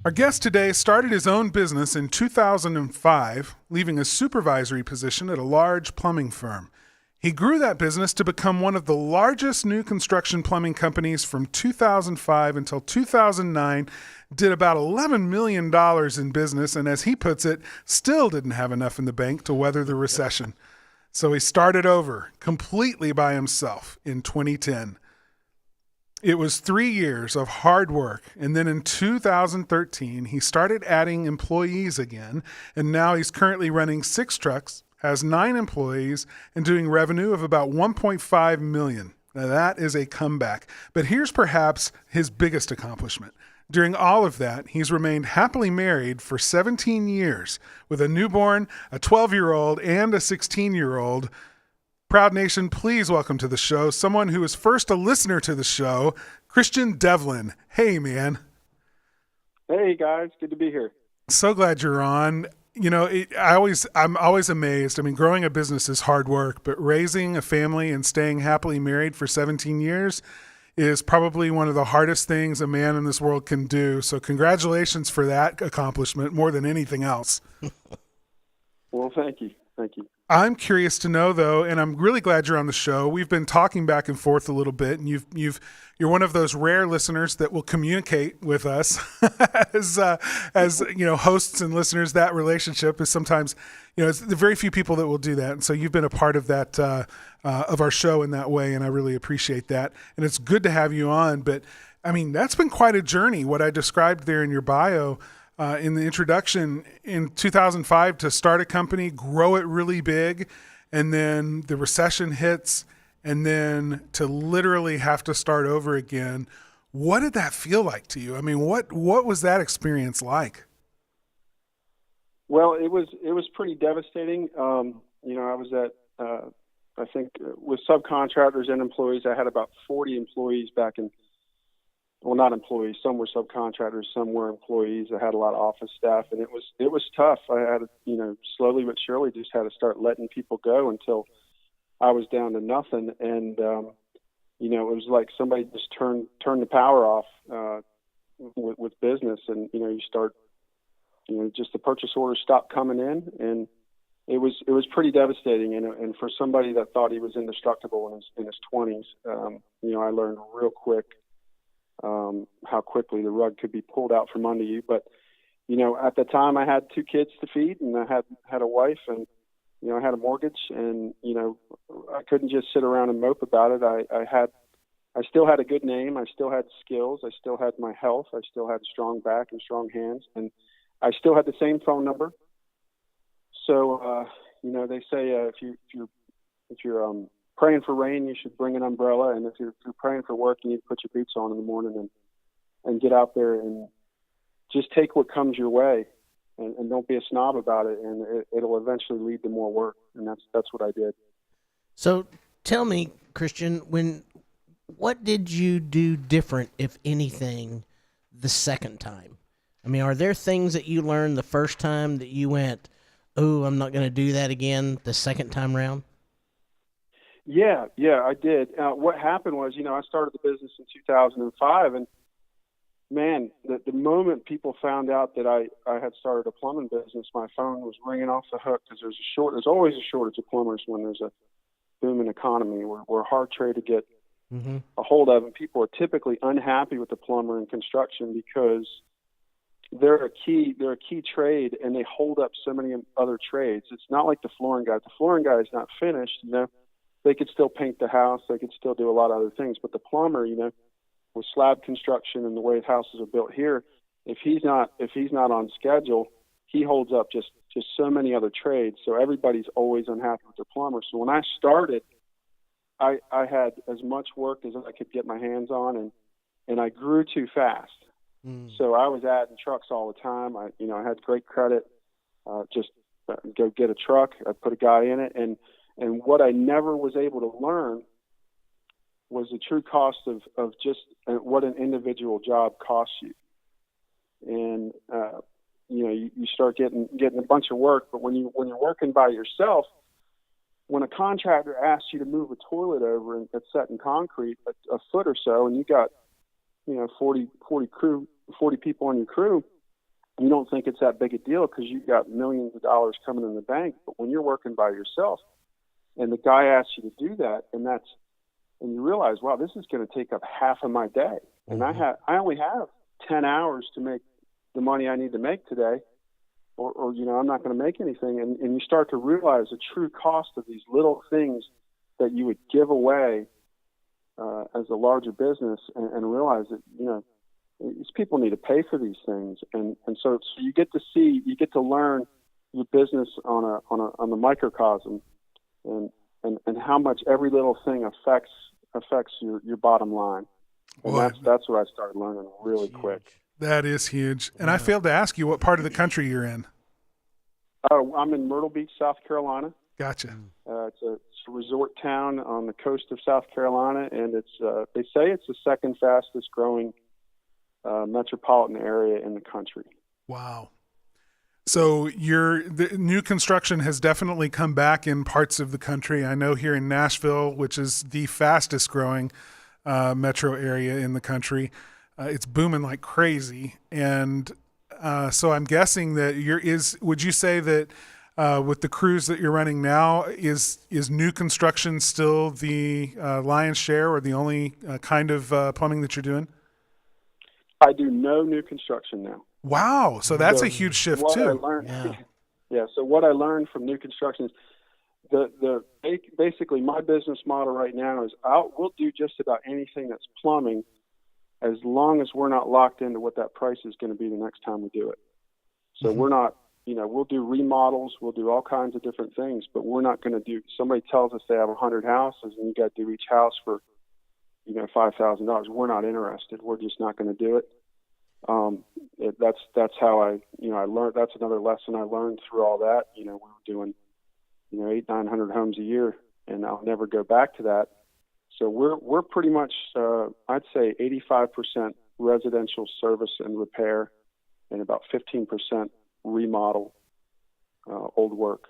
Our guest today started his own business in 2005, leaving a supervisory position at a large plumbing firm. He grew that business to become one of the largest new construction plumbing companies from 2005 until 2009, did about $11 million in business, and as he puts it, still didn't have enough in the bank to weather the recession. So he started over completely by himself in 2010. It was 3 years of hard work, and then in 2013, he started adding employees again, and now he's currently running 6 trucks, has 9 employees, and doing revenue of about $1.5 million. Now that is a comeback, but here's perhaps his biggest accomplishment. During all of that, he's remained happily married for 17 years with a newborn, a 12-year-old, and a 16-year-old. Proud Nation, please welcome to the show someone who was first a listener to the show, Christian Devlin. Hey, man. Hey, guys. Good to be here. So glad you're on. You know, I'm always amazed. I mean, growing a business is hard work, but raising a family and staying happily married for 17 years is probably one of the hardest things a man in this world can do. So congratulations for that accomplishment more than anything else. Well, thank you. Thank you. I'm curious to know, though, and I'm really glad you're on the show. We've been talking back and forth a little bit, and you're one of those rare listeners that will communicate with us as you know, hosts and listeners. That relationship is sometimes, you know, it's the very few people that will do that, and so you've been a part of that of our show in that way, and I really appreciate that. And it's good to have you on. But I mean, that's been quite a journey. What I described there in your bio. In the introduction, in 2005, to start a company, grow it really big, and then the recession hits, and then to literally have to start over again. What did that feel like to you? I mean, what was that experience like? Well, it was pretty devastating. You know, I was at, I think, with subcontractors and employees, I had about 40 employees back in. Well, not employees. Some were subcontractors, some were employees. I had a lot of office staff, and it was tough. I had, you know, slowly but surely just had to start letting people go until I was down to nothing. And you know, it was like somebody just turned the power off with business, and you know, you start, you know, just the purchase orders stopped coming in, and it was pretty devastating. And for somebody that thought he was indestructible in his 20s, you know, I learned real quick. How quickly the rug could be pulled out from under you. But, you know, at the time I had 2 kids to feed, and I had a wife, and, you know, I had a mortgage, and, you know, I couldn't just sit around and mope about it. I still had a good name. I still had skills. I still had my health. I still had strong back and strong hands, and I still had the same phone number. So, you know, they say, if you're praying for rain, you should bring an umbrella, and if you're praying for work, you need to put your boots on in the morning and get out there and just take what comes your way, and don't be a snob about it, and it'll eventually lead to more work, and that's what I did. So tell me, Christian, what did you do different, if anything, the second time? I mean, are there things that you learned the first time that you went, oh, I'm not going to do that again the second time around? Yeah, I did. What happened was, you know, I started the business in 2005, and man, the moment people found out that I had started a plumbing business, my phone was ringing off the hook, because there's always a shortage of plumbers when there's a booming economy. We're a hard trade to get a hold of, and people are typically unhappy with the plumber in construction because they're a key trade, and they hold up so many other trades. It's not like the flooring guy. The flooring guy is not finished, you know. They could still paint the house. They could still do a lot of other things. But the plumber, you know, with slab construction and the way houses are built here, if he's not on schedule, he holds up just so many other trades. So everybody's always unhappy with their plumber. So when I started, I had as much work as I could get my hands on, and I grew too fast. So I was adding trucks all the time. I had great credit. Just go get a truck. I put a guy in it, and what I never was able to learn was the true cost of just what an individual job costs you. And you know, you start getting a bunch of work, but when you're working by yourself, when a contractor asks you to move a toilet over and it's set in concrete a foot or so, and you got, you know, 40 people on your crew, you don't think it's that big a deal because you've got millions of dollars coming in the bank. But when you're working by yourself and the guy asks you to do that, and you realize, wow, this is going to take up half of my day. And I only have 10 hours to make the money I need to make today, or I'm not going to make anything. And you start to realize the true cost of these little things that you would give away as a larger business, and realize that, these people need to pay for these things. And so you get to learn your business on the microcosm, and how much every little thing affects your bottom line. And that's what I started learning really quick. That is huge. And I failed to ask you what part of the country you're in. Oh, I'm in Myrtle Beach, South Carolina. Gotcha. It's a resort town on the coast of South Carolina, and they say it's the second fastest growing metropolitan area in the country. Wow. So the new construction has definitely come back in parts of the country. I know here in Nashville, which is the fastest growing metro area in the country, it's booming like crazy. And so I'm guessing that would you say that with the crews that you're running now, is new construction still the lion's share, or the only kind of plumbing that you're doing? I do no new construction now. Wow. So that's a huge shift too. So what I learned from new construction is basically my business model right now is we'll do just about anything that's plumbing, as long as we're not locked into what that price is going to be the next time we do it. So we're not, we'll do remodels, we'll do all kinds of different things, but we're not going to do, somebody tells us they have 100 houses and you got to do each house for, $5,000. We're not interested. We're just not going to do it. That's how I learned. That's another lesson I learned through all that. We were doing, 800-900 homes a year, and I'll never go back to that. So we're pretty much, I'd say 85% residential service and repair, and about 15% remodel, old work.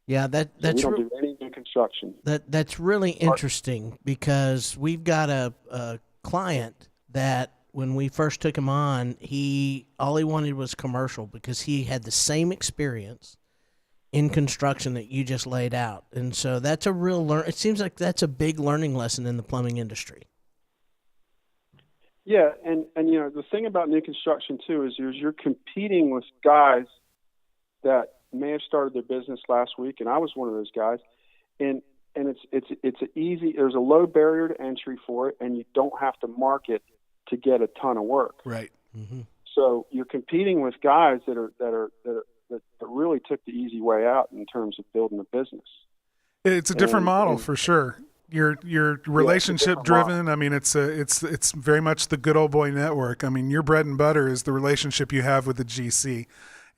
Yeah, that's we don't do any new construction. That's really interesting, because we've got a client that when we first took him on, all he wanted was commercial, because he had the same experience in construction that you just laid out. And so that's a real it seems like that's a big learning lesson in the plumbing industry. Yeah, and the thing about new construction too is you're competing with guys that may have started their business last week, and I was one of those guys. And it's easy. There's a low barrier to entry for it, and you don't have to market to get a ton of work. Right. Mm-hmm. So you're competing with guys that really took the easy way out in terms of building a business. It's a different model for sure. You're relationship driven. I mean, it's very much the good old boy network. I mean, your bread and butter is the relationship you have with the GC.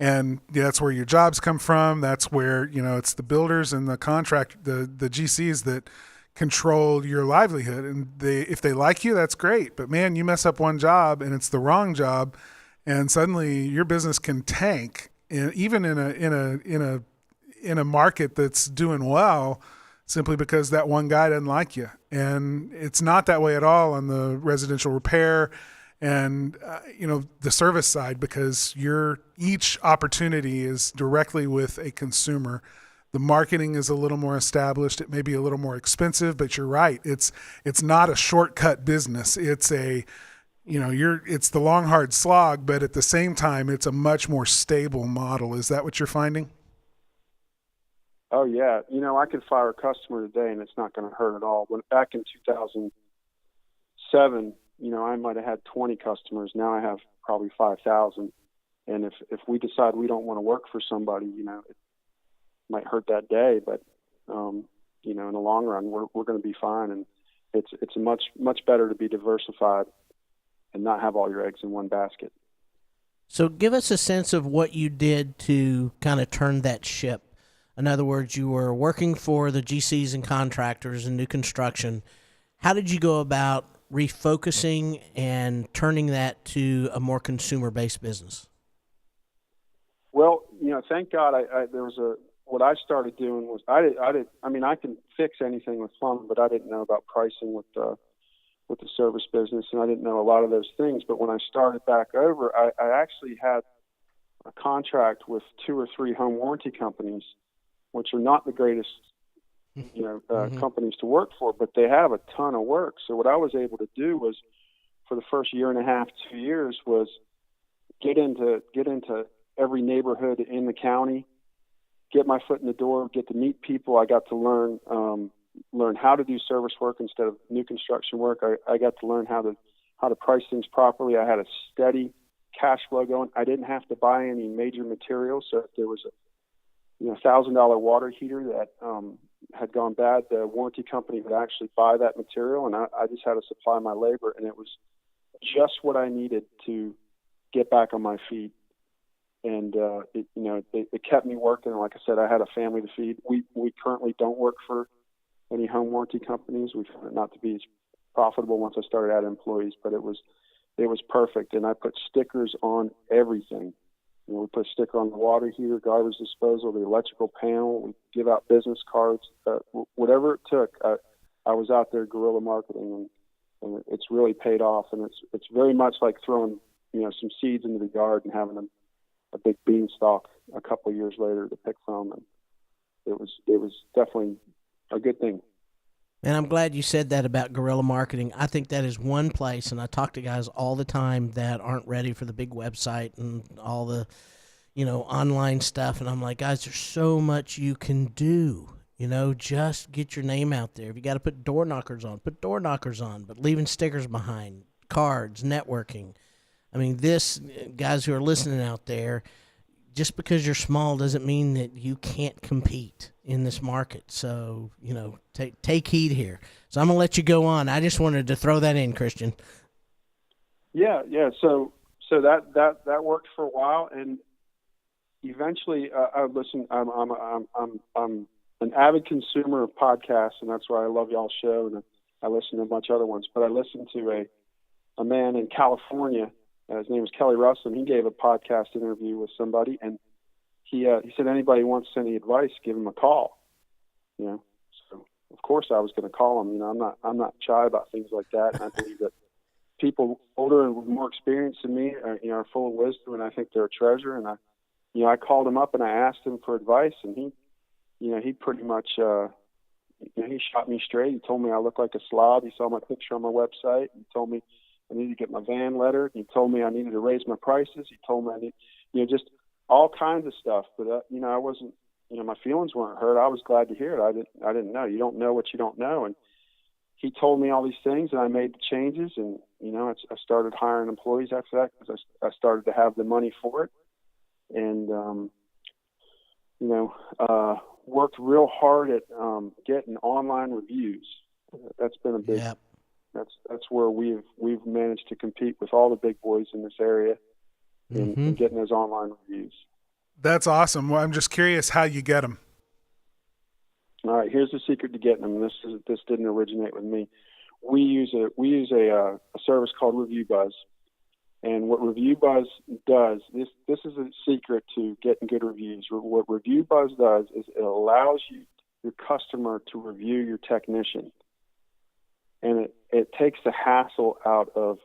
And that's where your jobs come from. That's where, it's the builders and the contract, the GCs that control your livelihood. And if they like you, that's great. But man, you mess up one job and it's the wrong job, and suddenly your business can tank. And even in a market that's doing well, simply because that one guy doesn't like you. And it's not that way at all on the residential repair and the service side, because each opportunity is directly with a consumer. The marketing is a little more established. It may be a little more expensive, but you're right. It's not a shortcut business. It's it's the long hard slog, but at the same time, it's a much more stable model. Is that what you're finding? Oh yeah, I could fire a customer today and it's not going to hurt at all. Back in 2007, I might have had 20 customers. Now I have probably 5,000. And if we decide we don't want to work for somebody, it might hurt that day, but in the long run, we're going to be fine. And it's much better to be diversified and not have all your eggs in one basket. So give us a sense of what you did to kind of turn that ship. In other words, you were working for the GCs and contractors in new construction. How did you go about refocusing and turning that to a more consumer-based business? Well, thank God what I started doing was I can fix anything with plumbing, but I didn't know about pricing with the service business, and I didn't know a lot of those things. But when I started back over, I actually had a contract with 2 or 3 home warranty companies, which are not the greatest, companies to work for, but they have a ton of work. So what I was able to do was, for the first year and a half, 2 years, was get into every neighborhood in the county, get my foot in the door, get to meet people. I got to learn how to do service work instead of new construction work. I got to learn how to price things properly. I had a steady cash flow going. I didn't have to buy any major materials. So if there was a $1,000 water heater that had gone bad, the warranty company would actually buy that material, and I just had to supply my labor, and it was just what I needed to get back on my feet. And it kept me working. Like I said, I had a family to feed. We currently don't work for any home warranty companies. We found it not to be as profitable once I started adding employees, but it was perfect. And I put stickers on everything. We put a sticker on the water heater, garbage disposal, the electrical panel. We give out business cards, whatever it took. I was out there guerrilla marketing, and it's really paid off. And it's very much like throwing some seeds into the yard and having a big beanstalk a couple of years later to pick from. And it was definitely a good thing. And I'm glad you said that about guerrilla marketing. I think that is one place, and I talk to guys all the time that aren't ready for the big website and all the, online stuff. And I'm like, guys, there's so much you can do. Just get your name out there. If you got to put door knockers on, put door knockers on, but leaving stickers behind, cards, networking. I mean, guys who are listening out there, just because you're small doesn't mean that you can't compete in this market. So, take heed here. So I'm going to let you go on. I just wanted to throw that in, Christian. Yeah. So that worked for a while, and eventually I listened. I'm an avid consumer of podcasts, and that's why I love y'all's show, and I listen to a bunch of other ones. But I listened to a man in California. His name was Kelly Russell. He gave a podcast interview with somebody, and he said, anybody wants any advice, give him a call. So of course I was going to call him. I'm not shy about things like that, and I believe that people older and with more experience than me are full of wisdom, and I think they're a treasure. And I called him up and I asked him for advice, and he pretty much he shot me straight. He told me I looked like a slob. He saw my picture on my website. He told me I needed to get my van lettered. He told me I needed to raise my prices. He told me I need, just all kinds of stuff. But I wasn't, my feelings weren't hurt. I was glad to hear it. I didn't know. You don't know what you don't know. And he told me all these things, and I made the changes. And I started hiring employees after that because I started to have the money for it. And worked real hard at getting online reviews. That's been a big. Yep. That's where we've managed to compete with all the big boys in this area in getting those online reviews. That's awesome. Well, I'm just curious how you get them. All right, here's the secret to getting them. This didn't originate with me. We use a service called Review Buzz, and what Review Buzz does, this is a secret to getting good reviews. What Review Buzz does is it allows your customer to review your technician. And it takes the hassle out of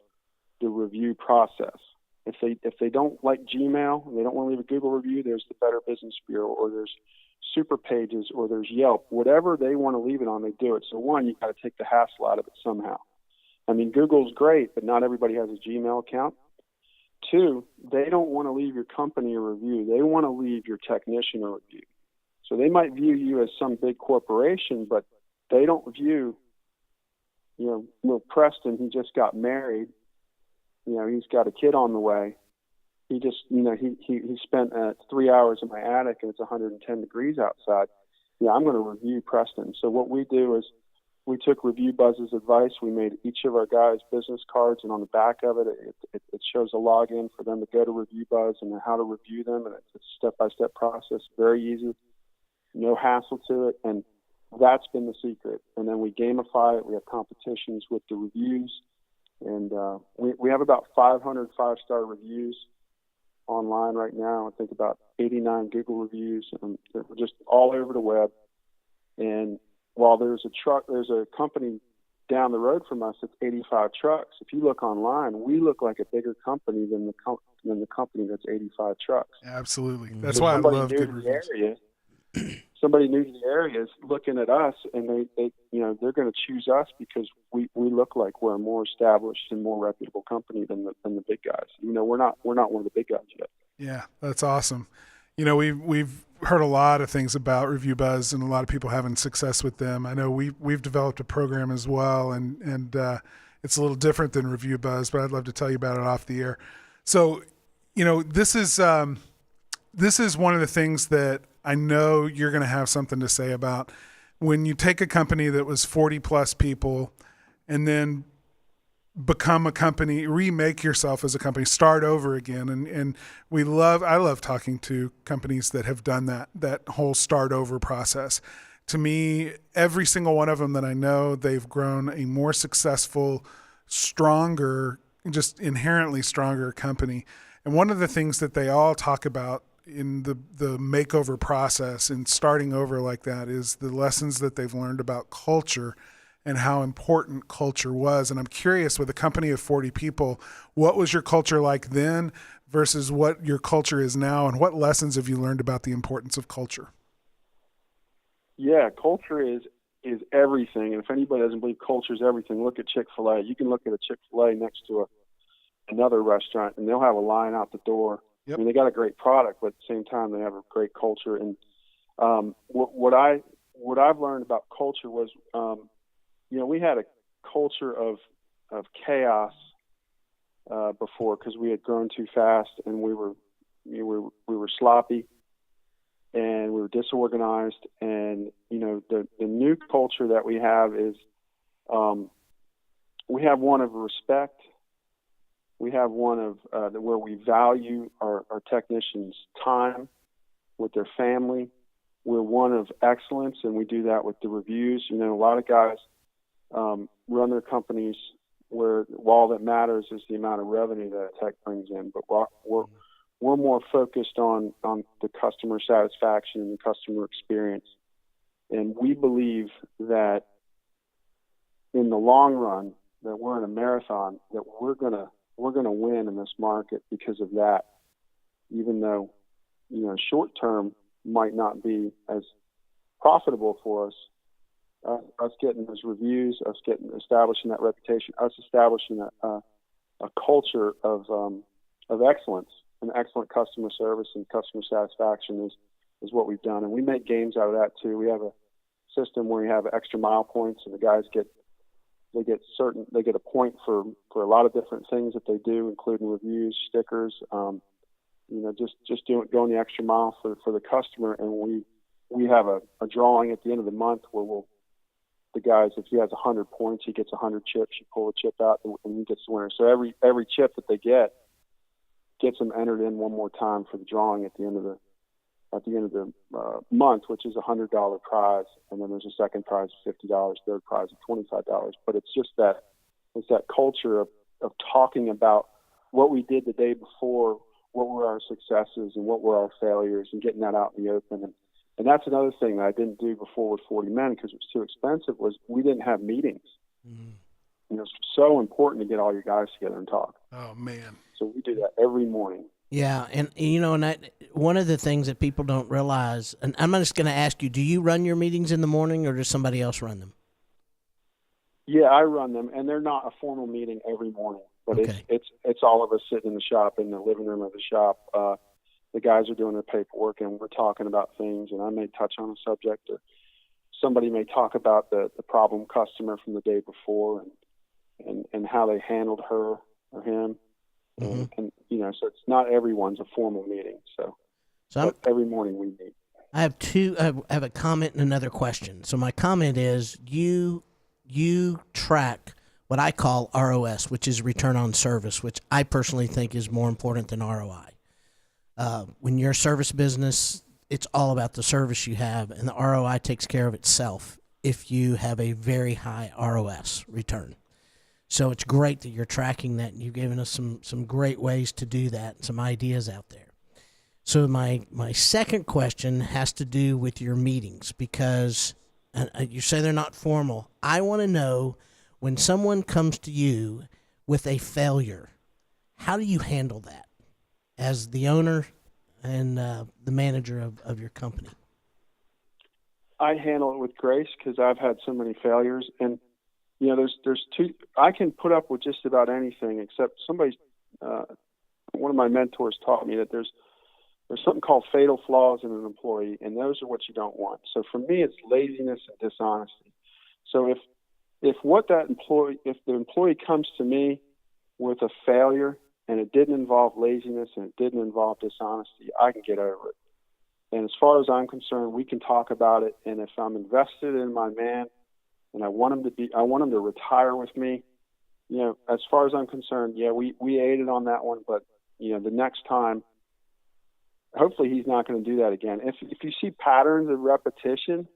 the review process. If they don't like Gmail and they don't want to leave a Google review, there's the Better Business Bureau, or there's Super Pages, or there's Yelp. Whatever they want to leave it on, they do it. So one, you've got to take the hassle out of it somehow. I mean, Google's great, but not everybody has a Gmail account. Two, they don't want to leave your company a review. They want to leave your technician a review. So they might view you as some big corporation, but they don't view Preston, he just got married. He's got a kid on the way. He just, he spent 3 hours in my attic and it's 110 degrees outside. I'm going to review Preston. So what we do is we took Review Buzz's advice. We made each of our guys business cards, and on the back of it, it shows a login for them to go to Review Buzz and how to review them. And it's a step-by-step process, very easy, no hassle to it. And that's been the secret. And then we gamify it. We have competitions with the reviews. And we have about 500 five-star reviews online right now. I think about 89 Google reviews. And they're just all over the web. And while there's a company down the road from us that's 85 trucks. If you look online, we look like a bigger company than than the company that's 85 trucks. Absolutely. That's So why I somebody love new good to the reviews. area, somebody new to the area is looking at us, and they they're going to choose us because we look like we're a more established and more reputable company than the big guys. We're not one of the big guys yet. Yeah, that's awesome. We've heard a lot of things about Review Buzz and a lot of people having success with them. I know we've developed a program as well, and it's a little different than Review Buzz, but I'd love to tell you about it off the air. So, this is one of the things that I know you're going to have something to say about. When you take a company that was 40 plus people and then become a company, remake yourself as a company, start over again. And I love talking to companies that have done that whole start over process. To me, every single one of them that I know, they've grown a more successful, stronger, just inherently stronger company. And one of the things that they all talk about in the makeover process and starting over like that is the lessons that they've learned about culture and how important culture was. And I'm curious, with a company of 40 people, what was your culture like then versus what your culture is now, and what lessons have you learned about the importance of culture? Yeah, culture is everything. And if anybody doesn't believe culture is everything, look at Chick-fil-A. You can look at a Chick-fil-A next to another restaurant, and they'll have a line out the door. Yep. I mean, they got a great product, but at the same time, they have a great culture. And what I've learned about culture was, we had a culture of chaos before, because we had grown too fast, and we were sloppy, and we were disorganized. And the new culture that we have is we have one of respect. We have one of where we value our technicians' time with their family. We're one of excellence, and we do that with the reviews. A lot of guys run their companies where all that matters is the amount of revenue that a tech brings in. But we're more focused on the customer satisfaction and the customer experience. And we believe that in the long run, that we're in a marathon, that we're gonna win in this market because of that. Even though, short term might not be as profitable for us, us getting those reviews, us establishing that reputation, us establishing a culture of excellence and excellent customer service and customer satisfaction is what we've done. And we make games out of that too. We have a system where you have extra mile points, and the guys get a point for a lot of different things that they do, including reviews, stickers, just going the extra mile for the customer. And we have a drawing at the end of the month where the guys, if he has 100 points, he gets 100 chips. You pull a chip out, and he gets the winner. So every chip that they gets them entered in one more time for the drawing at the end of the month, which is $100 prize, and then there's a second prize of $50, third prize of $25. But it's that culture of talking about what we did the day before, what were our successes and what were our failures, and getting that out in the open. And that's another thing that I didn't do before with 40 Men because it was too expensive, was we didn't have meetings. Mm-hmm. It's so important to get all your guys together and talk. Oh, man. So we do that every morning. Yeah, and one of the things that people don't realize, and I'm just going to ask you, do you run your meetings in the morning, or does somebody else run them? Yeah, I run them, and they're not a formal meeting every morning, but okay. it's all of us sitting in the shop, in the living room of the shop. The guys are doing their paperwork, and we're talking about things, and I may touch on a subject, or somebody may talk about the problem customer from the day before, and how they handled her or him. Mm-hmm. And so it's not everyone's a formal meeting. So but every morning we meet. I have a comment and another question. So my comment is you track what I call ROS, which is return on service, which I personally think is more important than ROI. When you're a service business, it's all about the service you have, and the ROI takes care of itself if you have a very high ROS return. So it's great that you're tracking that, and you've given us some great ways to do that, some ideas out there. So my second question has to do with your meetings, because you say they're not formal. I want to know, when someone comes to you with a failure, how do you handle that? as the owner and the manager of your company? I handle it with grace because I've had so many failures, and there's two. I can put up with just about anything except somebody's. One of my mentors taught me that there's something called fatal flaws in an employee, and those are what you don't want. So for me, it's laziness and dishonesty. So if the employee comes to me with a failure and it didn't involve laziness and it didn't involve dishonesty, I can get over it. And as far as I'm concerned, we can talk about it. And if I'm invested in my man and I want him to retire with me, as far as I'm concerned, yeah, we aided on that one, but the next time, hopefully he's not going to do that again. If you see patterns of repetition,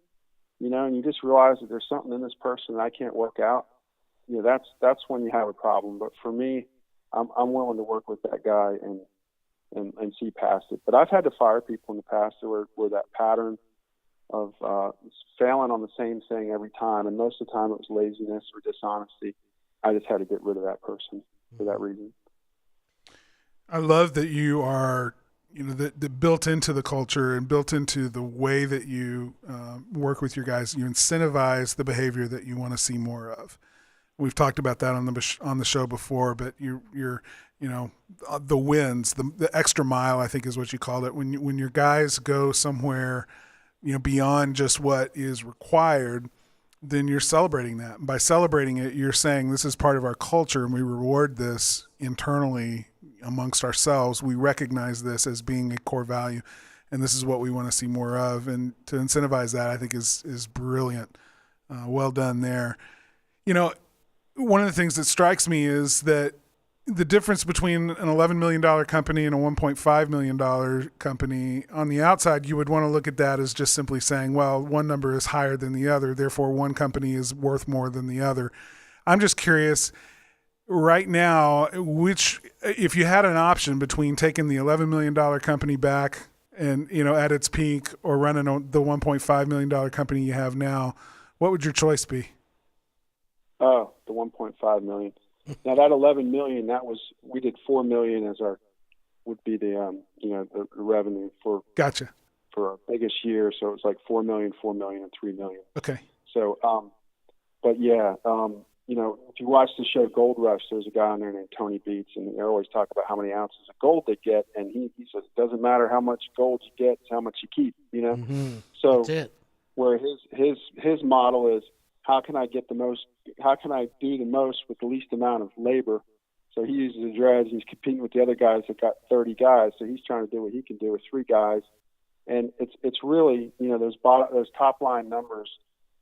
and you just realize that there's something in this person that I can't work out, that's when you have a problem. But for me, I'm willing to work with that guy and see past it. But I've had to fire people in the past where that pattern of failing on the same thing every time, and most of the time it was laziness or dishonesty. I just had to get rid of that person for that reason. I love that you are, that built into the culture and built into the way that you work with your guys. You incentivize the behavior that you want to see more of. We've talked about that on the show before, but you're the wins, the extra mile, I think is what you called it. When your guys go somewhere, beyond just what is required, then you're celebrating that. And by celebrating it, you're saying this is part of our culture and we reward this internally amongst ourselves. We recognize this as being a core value and this is what we want to see more of. And to incentivize that, I think is brilliant. Well done there. One of the things that strikes me is that the difference between an $11 million company and a $1.5 million company, on the outside, you would want to look at that as just simply saying, well, one number is higher than the other, therefore one company is worth more than the other. I'm just curious, right now, if you had an option between taking the $11 million company back and, at its peak, or running the $1.5 million company you have now, what would your choice be? Oh, the 1.5 million. Now that 11 million, we did 4 million as would be the revenue for Gotcha. For our biggest year. So it was like 4 million, and 3 million. Okay. So, but yeah, if you watch the show Gold Rush, there's a guy on there named Tony Beats, and they always talk about how many ounces of gold they get. And he says, it doesn't matter how much gold you get, it's how much you keep, Mm-hmm. So that's it. Where his model is, how can I do the most with the least amount of labor? So he uses the dreads. He's competing with the other guys that got 30 guys. So he's trying to do what he can do with 3 guys. And it's really, those top line numbers,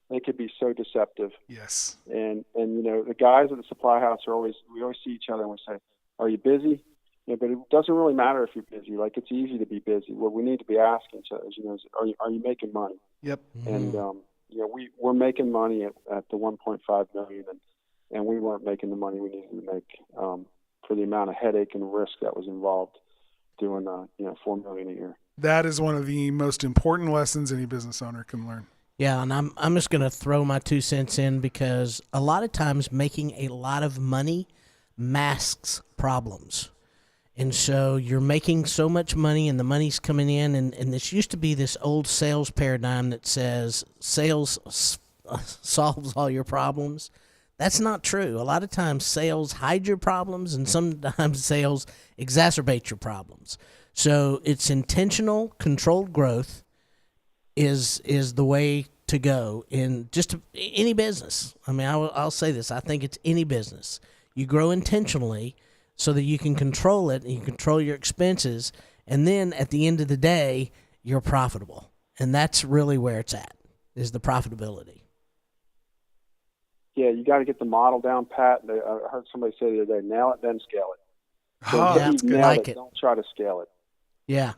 they could be so deceptive. Yes. And the guys at the supply house we always see each other and we say, are you busy? But it doesn't really matter if you're busy. Like, it's easy to be busy. What we need to be asking each other is, are you making money? Yep. And, we're making money at the 1.5 million, and we weren't making the money we needed to make for the amount of headache and risk that was involved doing 4 million a year. That is one of the most important lessons any business owner can learn. Yeah, and I'm just going to throw my 2 cents in, because a lot of times making a lot of money masks problems. And so you're making so much money and the money's coming in, and this used to be this old sales paradigm that says sales solves all your problems. That's not true. A lot of times sales hide your problems, and sometimes sales exacerbate your problems. So it's intentional, controlled growth is the way to go in just any business. I mean, I'll say this. I think it's any business. You grow intentionally so that you can control it and you control your expenses, and then at the end of the day, you're profitable. And that's really where it's at, is the profitability. Yeah, you got to get the model down pat. I heard somebody say the other day, nail it, then scale it. So that's good. Like it. Don't try to scale it. Yeah.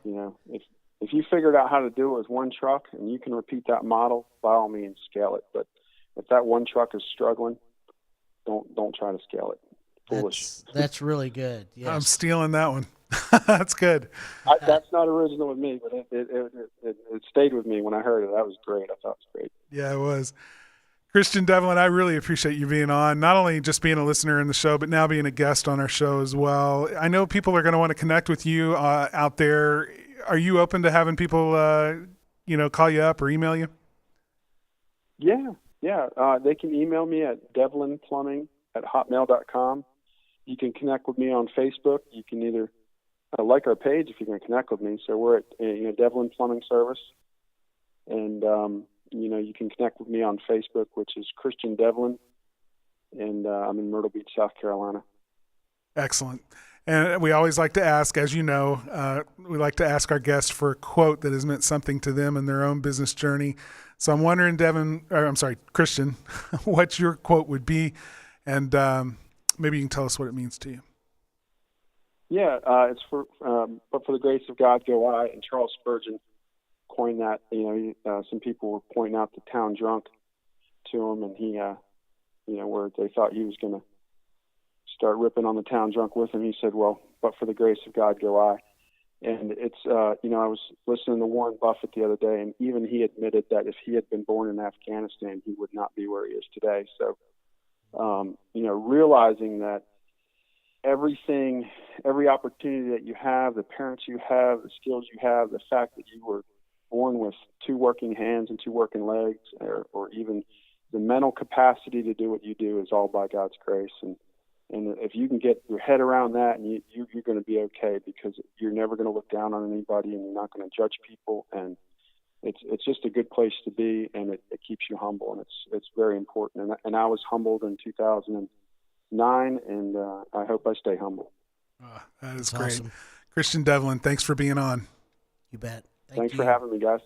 If you figured out how to do it with one truck and you can repeat that model, by all means, scale it. But if that one truck is struggling, don't try to scale it. Foolish. That's really good. Yes. I'm stealing that one. That's good. That's not original with me, but it stayed with me when I heard it. That was great. I thought it was great. Yeah, it was. Christian Devlin, I really appreciate you being on, not only just being a listener in the show, but now being a guest on our show as well. I know people are going to want to connect with you out there. Are you open to having people, call you up or email you? Yeah. They can email me at devlinplumbing@hotmail.com. You can connect with me on Facebook. You can either like our page if you're going to connect with me. So we're at Devlin Plumbing Service. And, you can connect with me on Facebook, which is Christian Devlin. And I'm in Myrtle Beach, South Carolina. Excellent. And we always like to ask, as you know, we like to ask our guests for a quote that has meant something to them in their own business journey. So I'm wondering, Christian, what your quote would be, and maybe you can tell us what it means to you. Yeah, it's but for the grace of God go I, and Charles Spurgeon coined that. Some people were pointing out the town drunk to him, and he, where they thought he was going to start ripping on the town drunk with him, he said, well, but for the grace of God go I. And it's, I was listening to Warren Buffett the other day, and even he admitted that if he had been born in Afghanistan, he would not be where he is today. So, realizing that every opportunity that you have, the parents you have, the skills you have, the fact that you were born with 2 working hands and 2 working legs, or even the mental capacity to do what you do is all by God's grace. And if you can get your head around that, and you're going to be okay, because you're never going to look down on anybody, and you're not going to judge people. And it's just a good place to be, and it keeps you humble, and it's very important. And I was humbled in 2009, and I hope I stay humble. That is That's great. awesome. Christian Devlin, thanks for being on. You bet. Thanks for having me, guys.